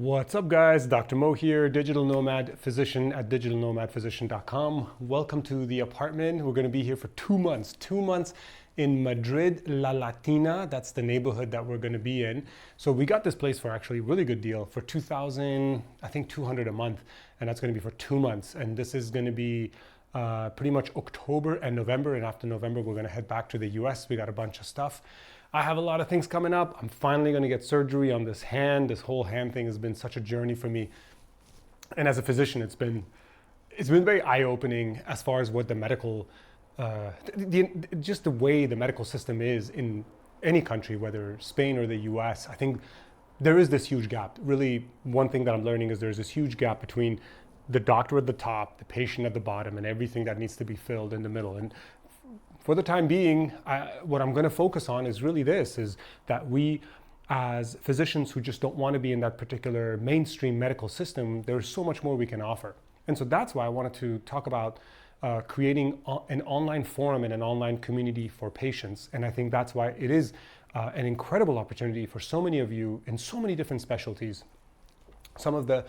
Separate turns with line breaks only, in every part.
What's up, guys? Dr. Mo here, digital nomad physician at digitalnomadphysician.com. Welcome to the apartment. We're going to be here for 2 months. 2 months in Madrid, La Latina. That's the neighborhood that we're going to be in. So we got this place for actually a really good deal for 2,000, I think 200 a month. And that's going to be for 2 months. And this is going to be pretty much October and November. And after November, we're going to head back to the US. We got a bunch of stuff. I have a lot of things coming up. I'm finally going to get surgery on this hand. This whole hand thing has been such a journey for me. And as a physician, it's been very eye-opening as far as what the medical, just the way the medical system is in any country, whether Spain or the US. I think there is this huge gap. Really, one thing that I'm learning is there's this huge gap between the doctor at the top, the patient at the bottom, and everything that needs to be filled in the middle. And for the time being, what I'm going to focus on is really this, is that we as physicians who just don't want to be in that particular mainstream medical system, there's so much more we can offer. And so that's why I wanted to talk about creating an online forum and an online community for patients. And I think that's why it is an incredible opportunity for so many of you in so many different specialties. Some of the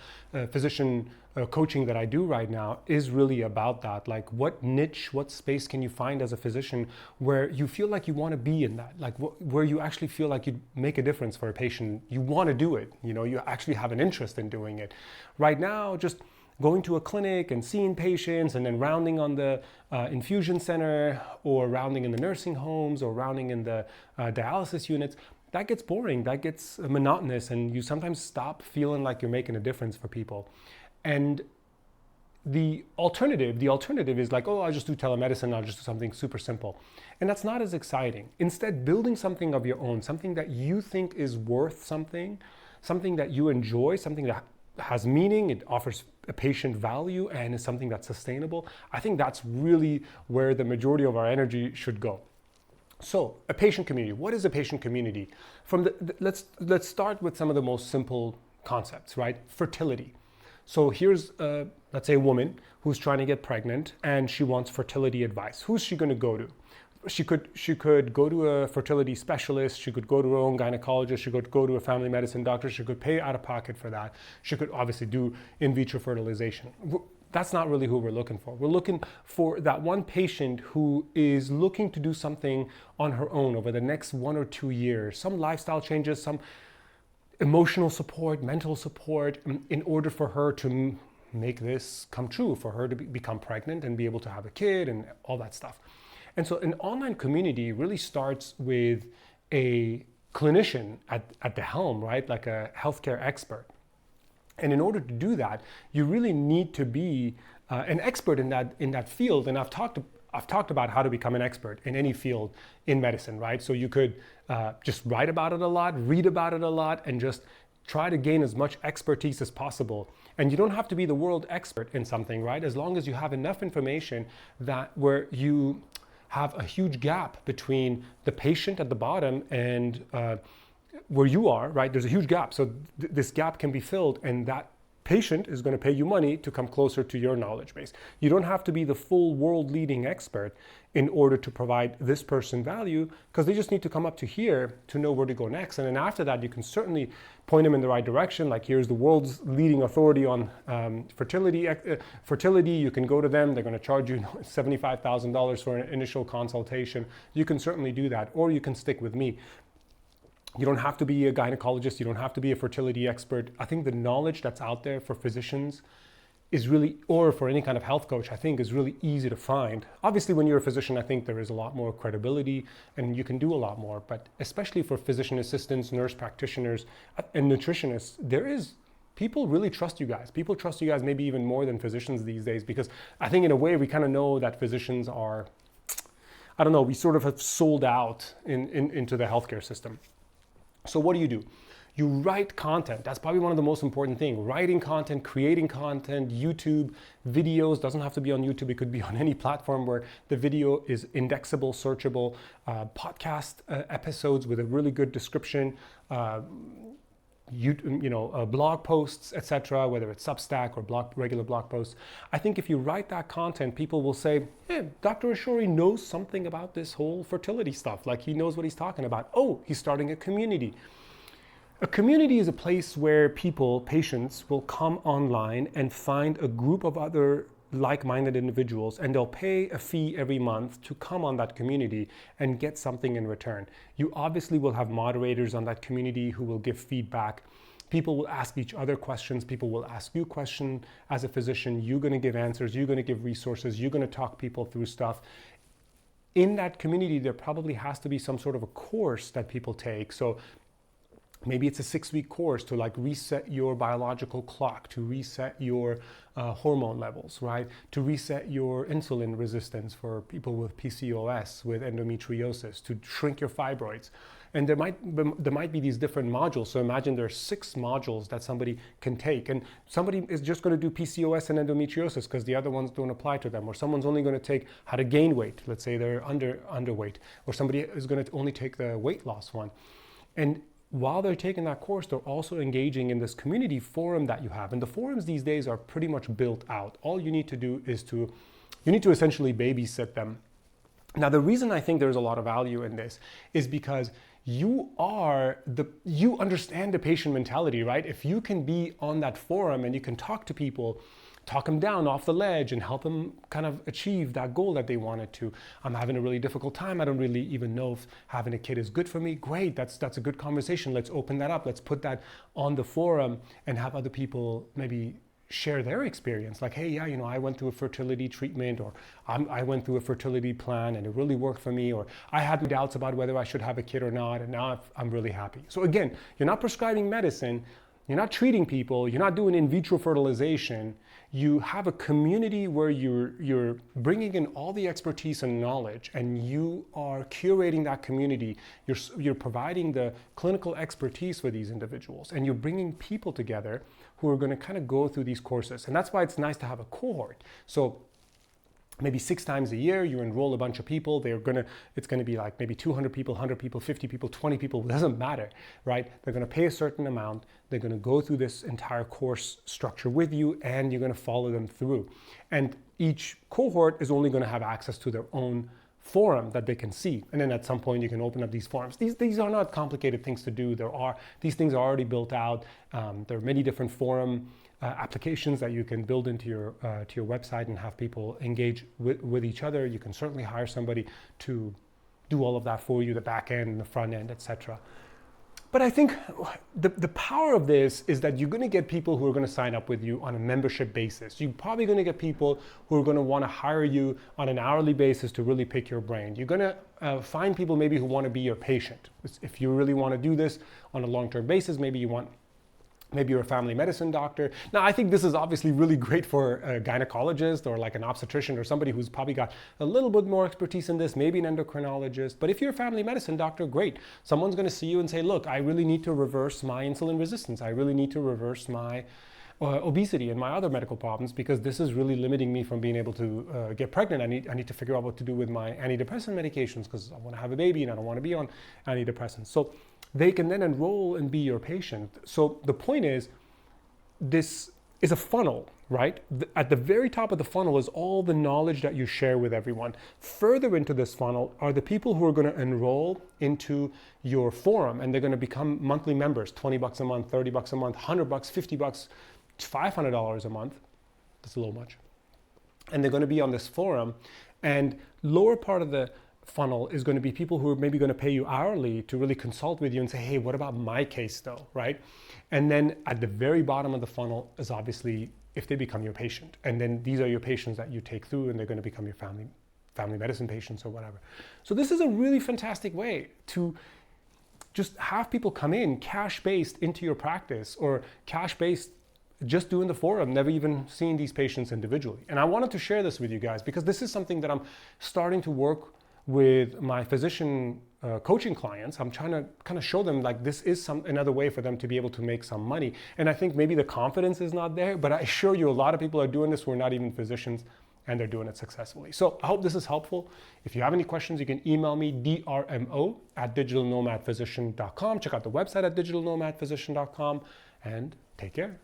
physician coaching that I do right now is really about that. Like, what niche, what space can you find as a physician where you feel like you want to be in that? Like, where you actually feel like you make a difference for a patient. You want to do it. You know, you actually have an interest in doing it. Right now, just going to a clinic and seeing patients and then rounding on the infusion center or rounding in the nursing homes or rounding in the dialysis units, that gets boring, that gets monotonous, and you sometimes stop feeling like you're making a difference for people. And the alternative is like, oh, I'll just do telemedicine, I'll just do something super simple. And that's not as exciting. Instead, building something of your own, something that you think is worth something that you enjoy, something that has meaning, it offers a patient value, and is something that's sustainable. I think that's really where the majority of our energy should go. So, a patient community. What is a patient community? Let's start with some of the most simple concepts, right? Fertility. So here's, let's say, a woman who's trying to get pregnant and she wants fertility advice. Who's she going to go to? She could go to a fertility specialist. She could go to her own gynecologist. She could go to a family medicine doctor. She could pay out of pocket for that. She could obviously do in vitro fertilization. That's not really who we're looking for. We're looking for that one patient who is looking to do something on her own over the next 1 or 2 years, some lifestyle changes, some emotional support, mental support, in order for her to make this come true, for her to become pregnant and be able to have a kid and all that stuff. And so an online community really starts with a clinician at the helm, right? Like a healthcare expert. And in order to do that, you really need to be an expert in that field. And I've talked about how to become an expert in any field in medicine, right? So you could just write about it a lot, read about it a lot, and just try to gain as much expertise as possible. And you don't have to be the world expert in something, right? As long as you have enough information that where you have a huge gap between the patient at the bottom and where you are, right? There's a huge gap. So this gap can be filled, and that patient is going to pay you money to come closer to your knowledge base. You don't have to be the full world leading expert in order to provide this person value, because they just need to come up to here to know where to go next. And then after that, you can certainly point them in the right direction. Like, here's the world's leading authority on fertility. You can go to them. They're going to charge you $75,000 for an initial consultation. You can certainly do that, or you can stick with me. You don't have to be a gynecologist. You don't have to be a fertility expert. I think the knowledge that's out there for physicians is really, or for any kind of health coach, I think is really easy to find. Obviously, when you're a physician, I think there is a lot more credibility and you can do a lot more. But especially for physician assistants, nurse practitioners, and nutritionists, people really trust you guys. People trust you guys maybe even more than physicians these days, because I think in a way we kind of know that physicians are, I don't know, we sort of have sold out into the healthcare system. So what do? You write content. That's probably one of the most important things. Writing content, creating content, YouTube, videos. Doesn't have to be on YouTube. It could be on any platform where the video is indexable, searchable. Podcast episodes with a really good description. Blog posts, etc., whether it's Substack or regular blog posts. I think if you write that content, people will say, hey, Dr. Ashori knows something about this whole fertility stuff. Like, he knows what he's talking about. Oh, he's starting a community. A community is a place where people, patients, will come online and find a group of other like-minded individuals, and they'll pay a fee every month to come on that community and get something in return. You obviously will have moderators on that community who will give feedback. People will ask each other questions. People will ask you questions as a physician. You're going to give answers. You're going to give resources. You're going to talk people through stuff. In that community, there probably has to be some sort of a course that people take. So maybe it's a 6-week course to like reset your biological clock, to reset your hormone levels, right? To reset your insulin resistance for people with PCOS, with endometriosis, to shrink your fibroids. And there might be these different modules. So imagine there's 6 modules that somebody can take. And somebody is just going to do PCOS and endometriosis because the other ones don't apply to them. Or someone's only going to take how to gain weight. Let's say they're underweight. Or somebody is going to only take the weight loss one. And while they're taking that course, they're also engaging in this community forum that you have. And the forums these days are pretty much built out. All you need to do is you need to essentially babysit them. Now, the reason I think there's a lot of value in this is because you understand the patient mentality, right? If you can be on that forum and you can talk to people, talk them down off the ledge and help them kind of achieve that goal that they wanted to. I'm having a really difficult time. I don't really even know if having a kid is good for me. Great, that's a good conversation. Let's open that up. Let's put that on the forum and have other people maybe share their experience. Like, hey, yeah, I went through a fertility treatment, or I went through a fertility plan and it really worked for me, or I had doubts about whether I should have a kid or not, and now I'm really happy. So again, you're not prescribing medicine. You're not treating people. You're not doing in vitro fertilization. You have a community where you're bringing in all the expertise and knowledge, and you are curating that community. You're providing the clinical expertise for these individuals, and you're bringing people together who are going to kind of go through these courses. And that's why it's nice to have a cohort. So maybe 6 times a year, you enroll a bunch of people. It's going to be like maybe 200 people, 100 people, 50 people, 20 people, it doesn't matter, right? They're going to pay a certain amount. They're going to go through this entire course structure with you, and you're going to follow them through. And each cohort is only going to have access to their own forum that they can see. And then at some point you can open up these forums. These are not complicated things to do. These things are already built out. There are many different forum applications that you can build into your website and have people engage with each other. You can certainly hire somebody to do all of that for you, the back end and the front end, etc. But I think the power of this is that you're going to get people who are going to sign up with you on a membership basis. You're probably going to get people who are going to want to hire you on an hourly basis to really pick your brain. You're going to find people maybe who want to be your patient. If you really want to do this on a long-term basis, maybe you're a family medicine doctor. Now, I think this is obviously really great for a gynecologist or like an obstetrician or somebody who's probably got a little bit more expertise in this, maybe an endocrinologist. But if you're a family medicine doctor, great. Someone's going to see you and say, look, I really need to reverse my insulin resistance. I really need to reverse my obesity and my other medical problems, because this is really limiting me from being able to get pregnant. I need to figure out what to do with my antidepressant medications because I want to have a baby and I don't want to be on antidepressants. So they can then enroll and be your patient. So the point is, this is a funnel, right? At the very top of the funnel is all the knowledge that you share with everyone. Further into this funnel are the people who are going to enroll into your forum, and they're going to become monthly members, $20 a month, $30 a month, $100, $50, $500 a month. That's a little much. And they're going to be on this forum, and lower part of the funnel is going to be people who are maybe going to pay you hourly to really consult with you and say, hey, what about my case though, right? And then at the very bottom of the funnel is obviously if they become your patient. And then these are your patients that you take through, and they're going to become your family medicine patients or whatever. So this is a really fantastic way to just have people come in cash-based into your practice, or cash-based just doing the forum, never even seeing these patients individually. And I wanted to share this with you guys because this is something that I'm starting to work with my physician coaching clients. I'm trying to kind of show them like this is another way for them to be able to make some money. And I think maybe the confidence is not there, but I assure you a lot of people are doing this who are not even physicians, and they're doing it successfully. So I hope this is helpful. If you have any questions, you can email me, drmo@digitalnomadphysician.com. Check out the website at digitalnomadphysician.com, and take care.